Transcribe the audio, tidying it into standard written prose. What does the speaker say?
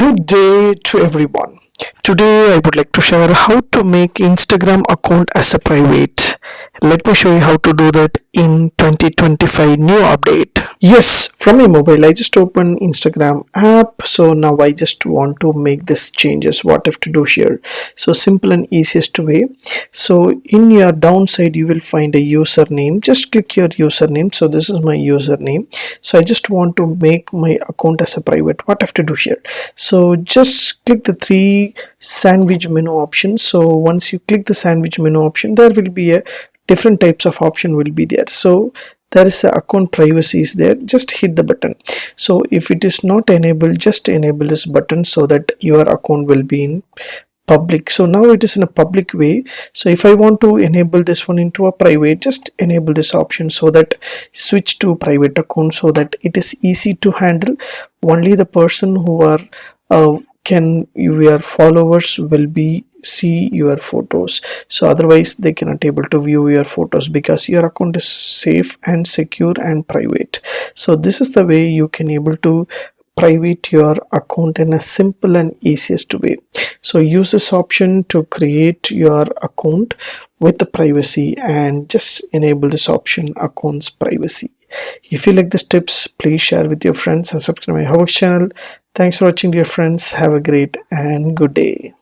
Good day to everyone. Today I would like to share how to make Instagram account as a private. Let me show you how to do that in 2025 new update. Yes, from my mobile I just open Instagram app. So now I just want to make this changes. What I have to do here? So simple and easiest way. So in your downside you will find a username. Just click your username. So this is my username. So I just want to make my account as a private. What I have to do here? So just click the three sandwich menu option. So once you click the sandwich menu option, there will be a different types of option will be there. So there is a account privacy is there. Just hit the button. So if it is not enabled, just enable this button so that your account will be in public. So now it is in a public way. So if I want to enable this one into a private, just enable this option so that switch to private account so that it is easy to handle. Only the person who are can your followers will be see your photos. So otherwise they cannot able to view your photos because your account is safe and secure and private. So this is the way you can able to private your account in a simple and easiest way. So use this option to create your account with the privacy and just enable this option accounts privacy. If you like these tips, please share with your friends and subscribe to my HowXT channel. Thanks for watching, dear friends. Have a great and good day.